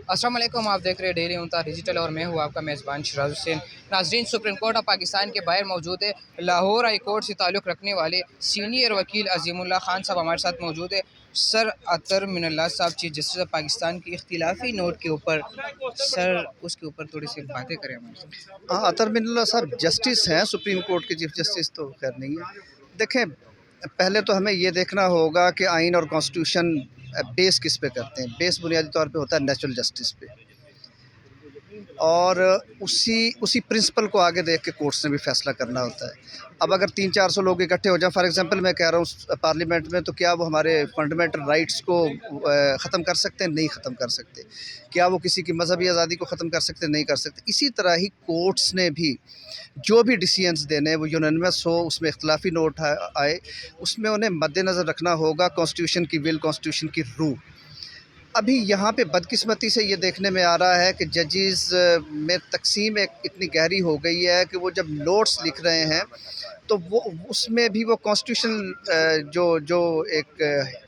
अस्सलाम वालेकुम, आप देख रहे हैं डेली उनता डिजिटल और मैं हूँ आपका मेज़बान शराज हुसैन। नाज़रीन, सुप्रीम कोर्ट ऑफ पाकिस्तान के बाहर मौजूद है। लाहौर हाई कोर्ट से ताल्लुक़ रखने वाले सीनियर वकील अज़ीमुल्लाह खान साहब हमारे साथ मौजूद है। सर अतर मिनल्लाह साहब, चीफ जस्टिस ऑफ पाकिस्तान की इख्तिलाफ़ी नोट के ऊपर, सर उसके ऊपर थोड़ी सी बातें करें हमारे साथ। हाँ, अतर मिनल्ला साहब जस्टिस हैं, सुप्रीम कोर्ट के चीफ जस्टिस तो खैर नहीं है। देखें, पहले तो हमें ये देखना होगा कि आइन और कॉन्स्टिट्यूशन बेस किस पे करते हैं। बेस बुनियादी तौर पे होता है नेचुरल जस्टिस पे, और उसी उसी प्रिंसिपल को आगे देख के कोर्ट्स ने भी फैसला करना होता है। अब अगर 300-400 लोग इकट्ठे हो जाएं, फॉर एग्जांपल मैं कह रहा हूँ पार्लियामेंट में, तो क्या वो हमारे फंडामेंटल राइट्स को ख़त्म कर सकते हैं? नहीं ख़त्म कर सकते। क्या वो किसी की मजहबी आज़ादी को ख़त्म कर सकते हैं? नहीं कर सकते। इसी तरह ही कोर्ट्स ने भी जो भी डिसीजंस देने, वो यूनानिमस हो, उसमें इख्तिलाफी नोट आए, उसमें उन्हें मद्देनज़र रखना होगा कॉन्स्टिट्यूशन की विल, कॉन्स्टिट्यूशन की रूह। अभी यहाँ पे बदकिस्मती से ये देखने में आ रहा है कि जजेस में तकसीम एक इतनी गहरी हो गई है कि वो जब नोट्स लिख रहे हैं तो वो उसमें भी वो कॉन्स्टिट्यूशन जो जो एक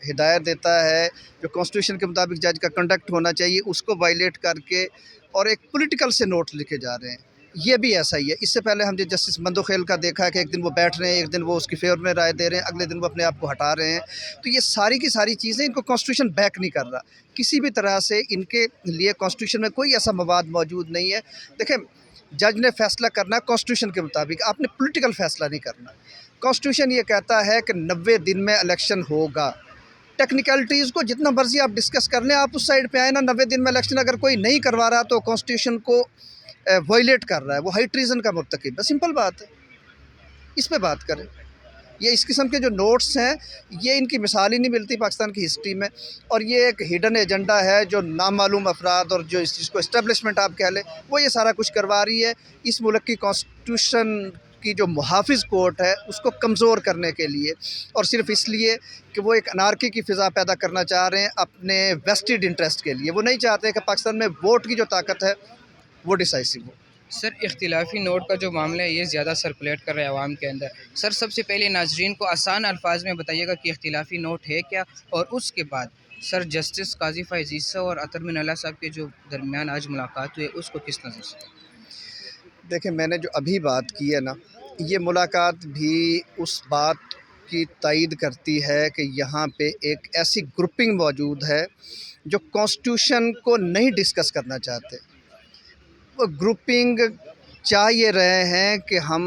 हिदायत देता है, जो कॉन्स्टिट्यूशन के मुताबिक जज का कंडक्ट होना चाहिए, उसको वायलेट करके और एक पॉलिटिकल से नोट लिखे जा रहे हैं। ये भी ऐसा ही है। इससे पहले हमने जस्टिस मंदोखेल का देखा है कि एक दिन वो बैठ रहे हैं, एक दिन वो उसकी फेवर में राय दे रहे हैं, अगले दिन वो अपने आप को हटा रहे हैं। तो ये सारी की सारी चीज़ें, इनको कॉन्स्टिट्यूशन बैक नहीं कर रहा। किसी भी तरह से इनके लिए कॉन्स्टिट्यूशन में कोई ऐसा मवाद मौजूद नहीं है। देखें, जज ने फैसला करना है कॉन्स्टिट्यूशन के मुताबिक, आपने पॉलिटिकल फैसला नहीं करना। कॉन्स्टिट्यूशन ये कहता है कि 90 दिन में इलेक्शन होगा। टेक्निकलिटीज़ को जितना मर्जी आप डिस्कस कर लें, आप उस साइड पे आए ना, 90 दिन में इलेक्शन अगर कोई नहीं करवा रहा तो कॉन्स्टिट्यूशन को वायलेट कर रहा है, वो हाई ट्रीजन का मुर्तकिब है। सिंपल बात है, इस पे बात करें। ये इस किस्म के जो नोट्स हैं, ये इनकी मिसाल ही नहीं मिलती पाकिस्तान की हिस्ट्री में, और ये एक हिडन एजेंडा है जो नामालूम अफराद और जो इसको इस्टेब्लिशमेंट आप कह लें, वो ये सारा कुछ करवा रही है। इस मुल्क की कॉन्स्टिट्यूशन की जो मुहाफिज कोर्ट है, उसको कमज़ोर करने के लिए, और सिर्फ इसलिए कि वो एक अनारकी की फ़िज़ा पैदा करना चाह रहे हैं अपने वेस्टेड इंटरेस्ट के लिए। वो नहीं चाहते कि पाकिस्तान में वोट की जो ताकत है वो डिसाइसिव हो। सर, इख्तिलाफी नोट का जो मामला है ये ज़्यादा सर्कुलेट कर रहा है आवाम के अंदर। सर, सबसे पहले नाजरीन को आसान अल्फाज में बताइएगा कि इख्तिलाफी नोट है क्या, और उसके बाद सर जस्टिस काजी फ़ाइज़ ईसा और अतर मिनल्ला साहब के जो दरमियान आज मुलाकात हुई, उसको किस नज़र से? देखें, मैंने जो अभी बात की है ना, ये मुलाकात भी उस बात की तायीद करती है कि यहाँ पे एक ऐसी ग्रुपिंग मौजूद है जो कॉन्स्टिट्यूशन को नहीं डिस्कस करना चाहते। वो ग्रुपिंग चाह ये रहे हैं कि हम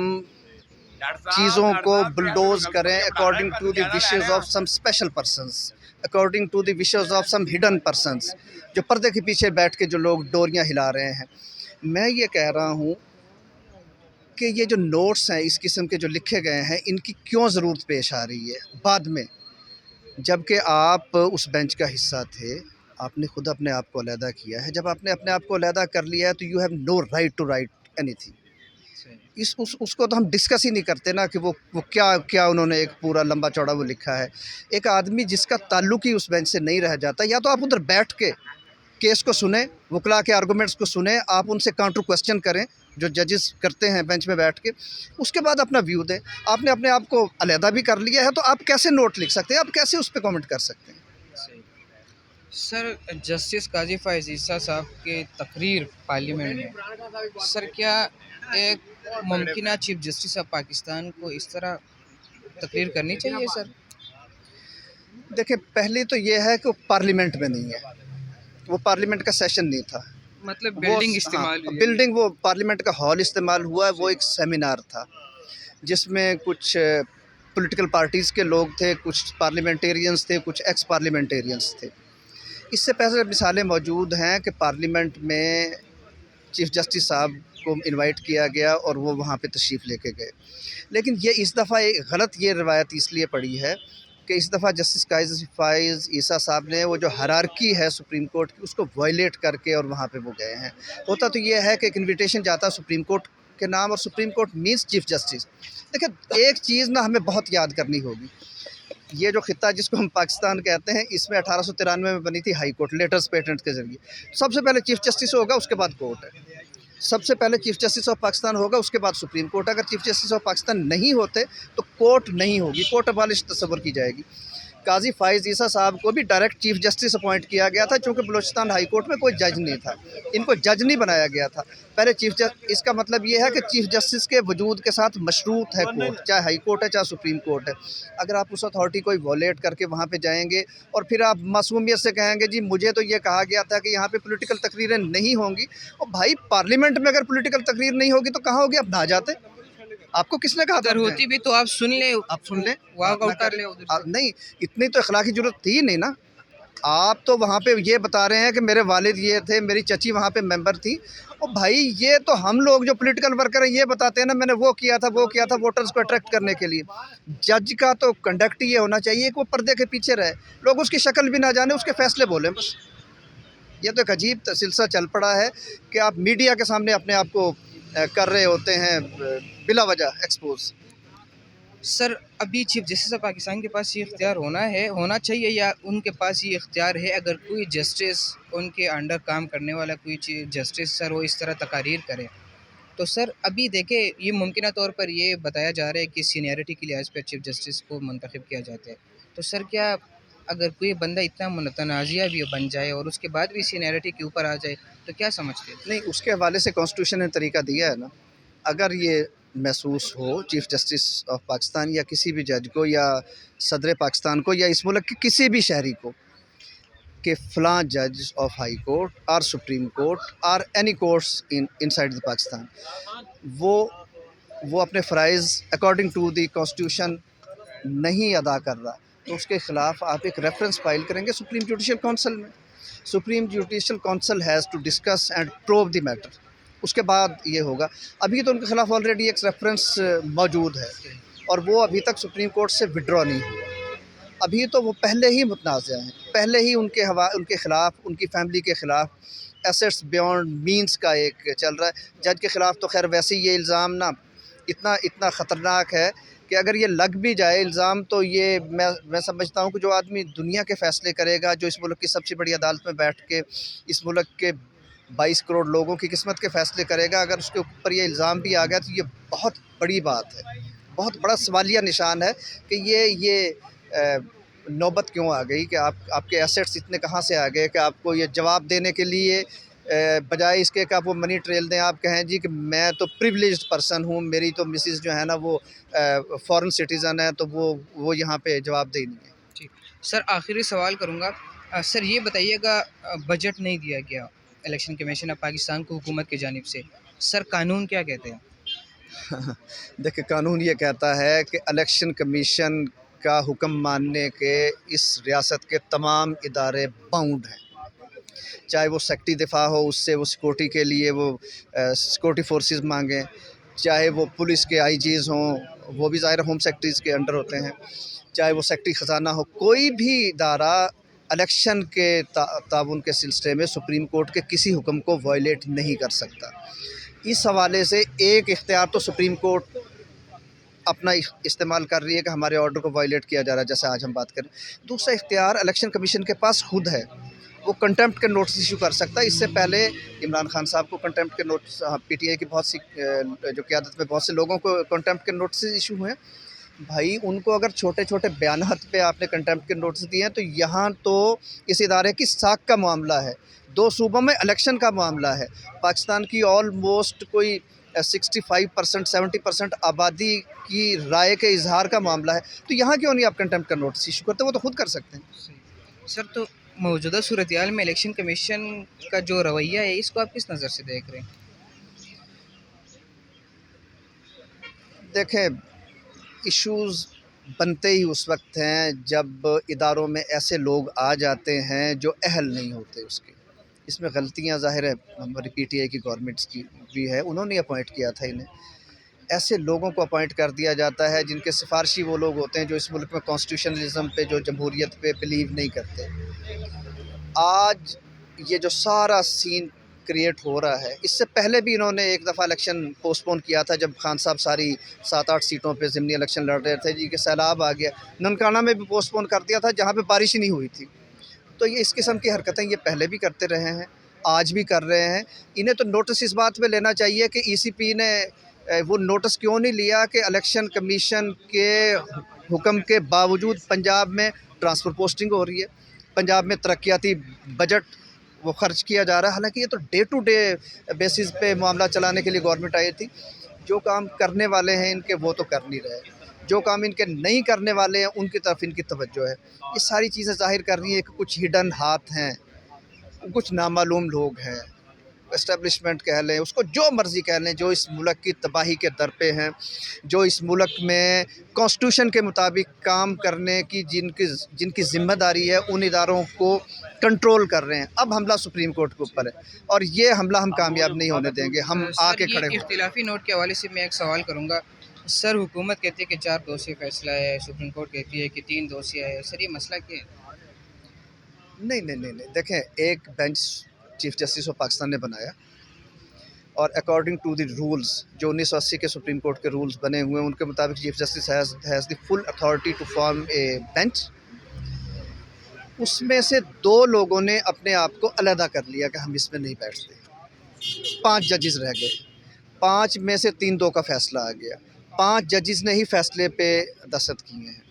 चीज़ों को बुलडोज़ करें according to the wishes of some special persons, according to the wishes of some hidden persons, जो पर्दे के पीछे बैठ के जो लोग डोरियाँ हिला रहे हैं। मैं ये कह रहा हूँ कि ये जो नोट्स हैं इस किस्म के जो लिखे गए हैं, इनकी क्यों ज़रूरत पेश आ रही है बाद में, जबकि आप उस बेंच का हिस्सा थे, आपने खुद अपने आप को अलहदा किया है। जब आपने अपने आप को अलहदा कर लिया है तो you have no right to write anything. उसको तो हम डिस्कस ही नहीं करते ना कि वो क्या क्या उन्होंने एक पूरा लंबा चौड़ा वो लिखा है। एक आदमी जिसका ताल्लुक ही उस बेंच से नहीं रह जाता, या तो आप उधर बैठ के केस को सुने, वकला के आर्गूमेंट्स को सुने, आप उनसे काउंटर क्वेश्चन करें जो जजेस करते हैं बेंच में बैठ के, उसके बाद अपना व्यू दें। आपने अपने आप को अलहदा भी कर लिया है तो आप कैसे नोट लिख सकते हैं, आप कैसे उस पर कमेंट कर सकते हैं? सर, जस्टिस काजी फ़ाइज़ ईसा साहब के तकरीर पार्लियामेंट में, सर क्या एक मुमकिन चीफ जस्टिस ऑफ पाकिस्तान को इस तरह तकरीर करनी चाहिए सर? देखिए, पहले तो ये है कि वो पार्लियामेंट में नहीं है, वो पार्लियामेंट का सेशन नहीं था। मतलब वो बिल्डिंग इस्तेमाल हुई है। बिल्डिंग, वो पार्लियामेंट का हॉल इस्तेमाल हुआ है। वो एक सेमिनार था जिसमें कुछ पॉलिटिकल पार्टीज़ के लोग थे, कुछ पार्लियामेंटेरियंस थे, कुछ एक्स पार्लियामेंटेरियंस थे। इससे पहले मिसालें मौजूद हैं कि पार्लियामेंट में चीफ जस्टिस साहब को इनवाइट किया गया और वो वहाँ पे तशरीफ़ लेके गए। लेकिन ये इस दफ़ा एक गलत ये रवायत इसलिए पड़ी है कि इस दफ़ा जस्टिस काजी फ़ाइज़ ईसा साहब ने वो जो हायरार्की है सुप्रीम कोर्ट की, उसको वायलेट करके और वहाँ पे वो गए हैं। होता तो ये है कि एक इन्विटेशन जाता है सुप्रीम कोर्ट के नाम, और supreme court means chief justice. देखिए, एक चीज़ ना हमें बहुत याद करनी होगी। ये जो खित्ता जिसको हम पाकिस्तान कहते हैं, इसमें 1893 में बनी थी हाई कोर्ट लेटर्स पेटेंट के ज़रिए। सबसे पहले चीफ जस्टिस होगा, उसके बाद कोर्ट है। सबसे पहले चीफ जस्टिस ऑफ पाकिस्तान होगा, उसके बाद सुप्रीम कोर्ट। अगर चीफ जस्टिस ऑफ पाकिस्तान नहीं होते तो कोर्ट नहीं होगी, कोर्ट अबालिश तस्वर की जाएगी। काजी फ़ाइज़ ईसा साहब को भी डायरेक्ट चीफ़ जस्टिस अपॉइंट किया गया था, चूँकि बलूचिस्तान हाई कोर्ट में कोई जज नहीं था, इनको जज नहीं बनाया गया था। पहले इसका मतलब ये है कि चीफ़ जस्टिस के वजूद के साथ मशरूत है कोर्ट, चाहे हाई कोर्ट है चाहे सुप्रीम कोर्ट है। अगर आप उस अथॉरिटी को वॉलेट करके वहाँ पे जाएंगे और फिर आप मासूमियत से कहेंगे जी मुझे तो ये कहा गया था कि यहाँ पे पॉलिटिकल तकरीरें नहीं होंगी, और भाई पार्लियामेंट में अगर पॉलिटिकल तकरीर नहीं होगी तो कहाँ होगी? आप ना जाते। आपको किसने कहा था? अगर होती भी तो आप सुन ले, आप सुन लें, वॉक आउट कर ले उधर से। नहीं, इतनी तो अखलाकी ज़रूरत थी नहीं ना। आप तो वहाँ पे ये बता रहे हैं कि मेरे वालिद ये थे, मेरी चची वहाँ पे मेंबर थी। और भाई ये तो हम लोग जो पॉलिटिकल वर्कर हैं ये बताते हैं ना, मैंने वो किया था वोटर्स को अट्रैक्ट करने के लिए। जज का तो कंडक्ट ये होना चाहिए कि वो पर्दे के पीछे रहे, लोग उसकी शक्ल भी ना जाने, उसके फैसले बोलें बस। ये तो एक अजीब सिलसिला चल पड़ा है कि आप मीडिया के सामने अपने आप को कर रहे होते हैं बिला वजह एक्सपोज। सर अभी चीफ जस्टिस ऑफ पाकिस्तान के पास ये इख्तियार होना चाहिए या उनके पास ये इख्तियार है, अगर कोई जस्टिस उनके अंडर काम करने वाला कोई चीफ जस्टिस सर वो इस तरह तकारीर करे तो सर अभी देखें ये मुमकिन तौर पर ये बताया जा रहा है कि सीनियरिटी के लिहाज पर चीफ जस्टिस को मुंतखब किया जाता है, तो सर क्या अगर कोई बंदा इतना मुतनाज़िया भी बन जाए और उसके बाद भी सीनियरिटी के ऊपर आ जाए तो क्या समझते हैं? नहीं, उसके हवाले से कॉन्स्टिट्यूशन ने तरीका दिया है ना। अगर ये महसूस हो चीफ़ जस्टिस ऑफ पाकिस्तान या किसी भी जज को या सदर पाकिस्तान को या इस मुल्क के किसी भी शहरी को कि फ़लाँ जज ऑफ हाई कोर्ट और सुप्रीम कोर्ट और any courts inside the Pakistan वो अपने फ़राइज़ अकॉर्डिंग टू द कॉन्स्टिट्यूशन नहीं अदा कर रहा, तो उसके ख़िलाफ़ आप एक रेफरेंस फाइल करेंगे सुप्रीम जुडिशल काउंसिल में। Supreme judicial council has to discuss and prove the matter, उसके बाद ये होगा। अभी तो उनके ख़िलाफ़ ऑलरेडी एक रेफरेंस मौजूद है और वो अभी तक सुप्रीम कोर्ट से विड्रॉ नहीं हुआ। अभी तो वो पहले ही मुतनाज़ हैं, पहले ही उनके ख़िलाफ़, उनकी फैमिली के ख़िलाफ़ एसेट्स बियॉन्ड मींस का एक चल रहा है। जज के ख़िलाफ़ तो खैर वैसे ही ये इल्ज़ाम ना इतना ख़तरनाक है कि अगर ये लग भी जाए इल्ज़ाम तो ये मैं समझता हूँ कि जो आदमी दुनिया के फ़ैसले करेगा, जो इस मुल्क की सबसे बड़ी अदालत में बैठ के इस मुल्क के 22 करोड़ लोगों की किस्मत के फ़ैसले करेगा, अगर उसके ऊपर ये इल्ज़ाम भी आ गया तो ये बहुत बड़ी बात है, बहुत बड़ा सवालिया निशान है कि ये नौबत क्यों आ गई कि आपके एसेट्स इतने कहाँ से आ गए कि आपको ये जवाब देने के लिए बजाय इसके कि आप वो मनी ट्रेल दें, आप कहें जी कि मैं तो प्रिविलेज्ड पर्सन हूँ, मेरी तो मिसेस जो है ना वो फॉरेन सिटीज़न है, तो वो यहाँ पे जवाब दे नहीं है। ठीक सर, आखिरी सवाल करूँगा सर, ये बताइएगा बजट नहीं दिया गया इलेक्शन कमीशन ऑफ पाकिस्तान को हुकूमत की जानिब से, सर कानून क्या कहते हैं? देखिए, कानून ये कहता है कि इलेक्शन कमीशन का हुक्म मानने के इस रियासत के तमाम इदारे बाउंड हैं, चाहे वो सेक्टरी दिफा हो, उससे वो सिक्योरिटी के लिए वो सिक्योरिटी फोर्सेस मांगें, चाहे वो पुलिस के आईजीज़ हों, वो भी ज़ाहिर होम सेक्रेटरीज़ के अंडर होते हैं, चाहे वो सेक्टरी ख़जाना हो, कोई भी इदारा इलेक्शन के ताउन के सिलसिले में सुप्रीम कोर्ट के किसी हुक्म को वायलेट नहीं कर सकता। इस हवाले से एक इख्तियार तो सुप्रीम कोर्ट अपना इस्तेमाल कर रही है कि हमारे ऑर्डर को वायलेट किया जा रहा है, जैसे आज हम बात करें। दूसरा इख्तियार इलेक्शन कमीशन के पास खुद है, वो कंटेम्प्ट के नोटिस इशू कर सकता है। इससे पहले इमरान खान साहब को कंटेम्प्ट के नोटिस, पीटीआई की बहुत सी जो क़यादत में बहुत से लोगों को कंटेम्प्ट के नोटिस इशू हुए। भाई उनको अगर छोटे छोटे बयानात पे आपने कंटेम्प्ट के नोटिस दिए हैं, तो यहाँ तो इस इदारे की साख का मामला है, 2 सूबों में इलेक्शन का मामला है, पाकिस्तान की ऑलमोस्ट कोई 65% 70% आबादी की राय के इजहार का मामला है, तो यहाँ क्यों नहीं आप कंटेम्प्ट का नोटिस इशू करते? वो तो खुद कर सकते हैं। सर तो मौजूदा सूरत-ए-हाल में इलेक्शन कमीशन का जो रवैया है इसको आप किस नज़र से देख रहे हैं? देखें, इश्यूज़ बनते ही उस वक्त हैं जब इदारों में ऐसे लोग आ जाते हैं जो अहल नहीं होते उसके। इसमें गलतियां ज़ाहिर है हमारी पीटीआई की गवर्नमेंट्स की भी है, उन्होंने अपॉइंट किया था इन्हें। ऐसे लोगों को अपॉइंट कर दिया जाता है जिनके सिफारशी वो लोग होते हैं जो इस मुल्क में कॉन्स्टिट्यूशनलिज्म पे, जो जमहूरियत पे बिलीव नहीं करते। आज ये जो सारा सीन क्रिएट हो रहा है, इससे पहले भी इन्होंने एक दफ़ा इलेक्शन पोस्टपोन किया था जब खान साहब सारी 7-8 सीटों पे ज़िमनी इलेक्शन लड़ रहे थे जी, कि सैलाब आ गया। ननकाना में भी पोस्टपोन कर दिया था जहाँ पे बारिश ही नहीं हुई थी। तो ये इस किस्म की हरकतें ये पहले भी करते रहे हैं, आज भी कर रहे हैं। इन्हें तो नोटिस इस बात पे लेना चाहिए कि ईसीपी ने वो नोटिस क्यों नहीं लिया कि इलेक्शन कमीशन के हुक्म के बावजूद पंजाब में ट्रांसफ़र पोस्टिंग हो रही है, पंजाब में तरक्याती बजट वो खर्च किया जा रहा है। हालांकि ये तो डे टू डे बेसिस पे मामला चलाने के लिए गवर्नमेंट आई थी। जो काम करने वाले हैं इनके वो तो कर नहीं रहे, जो काम इनके नहीं करने वाले हैं उनकी तरफ इनकी तवज्जो है। ये सारी चीज़ें ज़ाहिर कर रही हैं कि कुछ हिडन हाथ हैं, कुछ नामालूम लोग हैं, एस्टेब्लिशमेंट कह लें, उसको जो मर्ज़ी कह लें, जो इस मुल्क की तबाही के दर पे हैं, जो इस मुल्क में कॉन्स्टिट्यूशन के मुताबिक काम करने की जिनकी जिनकी ज़िम्मेदारी है, उन इदारों को कंट्रोल कर रहे हैं। अब हमला सुप्रीम कोर्ट के ऊपर है और ये हमला हम कामयाब नहीं होने देंगे। हम आके खड़े हों। इख्तिलाफी नोट के हवाले से मैं एक सवाल करूँगा। सर, हुकूमत कहती है कि 4 दोषी फैसला है, सुप्रीम कोर्ट कहती है कि 3 दोषी है। सर, ये मसला क्या है? नहीं। देखें, एक bench chief justice of Pakistan ने बनाया और अकॉर्डिंग टू द रूल्स जो 1980 के सुप्रीम कोर्ट के रूल्स बने हुए हैं, उनके मुताबिक chief justice has the full authority to form a bench. उसमें से 2 लोगों ने अपने आप को अलहदा कर लिया कि हम इसमें नहीं बैठते। 5 जजेस रह गए, 5 में से 3-2 का फ़ैसला आ गया। 5 जजेस ने ही फ़ैसले पे दस्तखत किए हैं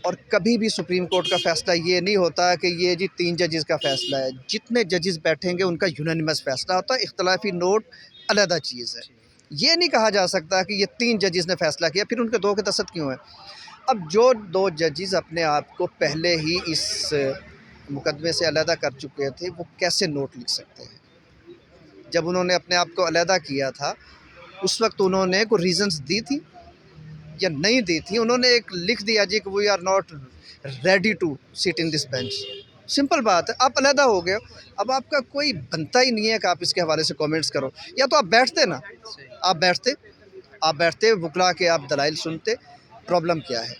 और कभी भी सुप्रीम कोर्ट का फ़ैसला ये नहीं होता कि ये जी 3 जजेस का फ़ैसला है। जितने जजेस बैठेंगे उनका यूनानिमस फ़ैसला होता है। इख्तिलाफी नोट अलहदा चीज़ है। ये नहीं कहा जा सकता कि ये 3 जजेस ने फ़ैसला किया, फिर उनके 2 के दस्तखत क्यों हैं? अब जो 2 जजेस अपने आप को पहले ही इस मुकदमे से अलहदा कर चुके थे, वो कैसे नोट लिख सकते हैं? जब उन्होंने अपने आप को अलहदा किया था, उस वक्त उन्होंने कोई रीज़न्स दी थी या नहीं दी थी? उन्होंने एक लिख दिया जी कि we are not ready to sit in this bench. Simple बात है, आप अलहदा हो गए हो। अब आपका कोई बनता ही नहीं है कि आप इसके हवाले से कमेंट्स करो। या तो आप बैठते ना, आप बैठते वकला के आप दलाइल सुनते। प्रॉब्लम क्या है?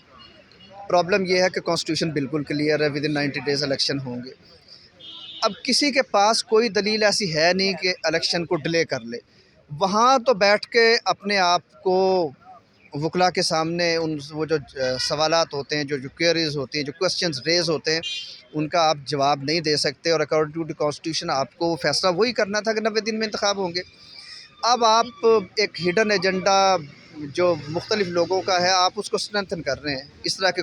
प्रॉब्लम ये है कि कॉन्स्टिट्यूशन बिल्कुल क्लियर है, विद इन 90 डेज़ इलेक्शन होंगे। अब किसी के पास कोई दलील ऐसी है नहीं कि इलेक्शन को डिले कर ले। वहाँ तो बैठ के अपने आप को वकला के सामने उन वो जो सवालात होते हैं, जो क्वेरीज़ होती हैं, जो क्वेश्चंस रेज़ होते हैं, उनका आप जवाब नहीं दे सकते और अकॉर्डिंग टू द कॉन्स्टिट्यूशन आपको फ़ैसला वही करना था कि 90 दिन में इंतखाब होंगे। अब आप एक हिडन एजेंडा जो मुख्तलिफ़ लोगों का है, आप उसको स्ट्रेंथन कर रहे हैं इस तरह के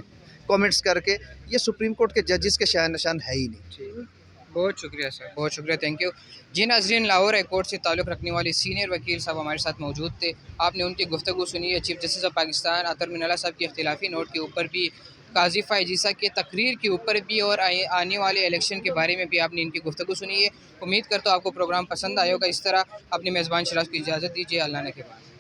कमेंट्स करके। ये सुप्रीम कोर्ट के जजेस के शान निशान है ही नहीं। बहुत शुक्रिया सर, बहुत शुक्रिया, थैंक यू। जी नाज़रीन, लाहौर हाई कोर्ट से ताल्लुक़ रखने वाले सीनियर वकील साहब हमारे साथ मौजूद थे। आपने उनकी गुफ्तगू सुनी है। चीफ जस्टिस ऑफ पाकिस्तान अतर मिनल्ला साहब के इख्तिलाफी नोट के ऊपर भी, काज़ी फ़ाइज़ की तकरीर के ऊपर भी और आने वाले इलेक्शन के बारे में भी आपने इनकी गुफ्तगू सुनी है। उम्मीद करता हूँ आपको प्रोग्राम पसंद आया होगा। इस तरह अपने मेज़बान शराज को इजाज़त दीजिए। अल्लाह ने के बाद।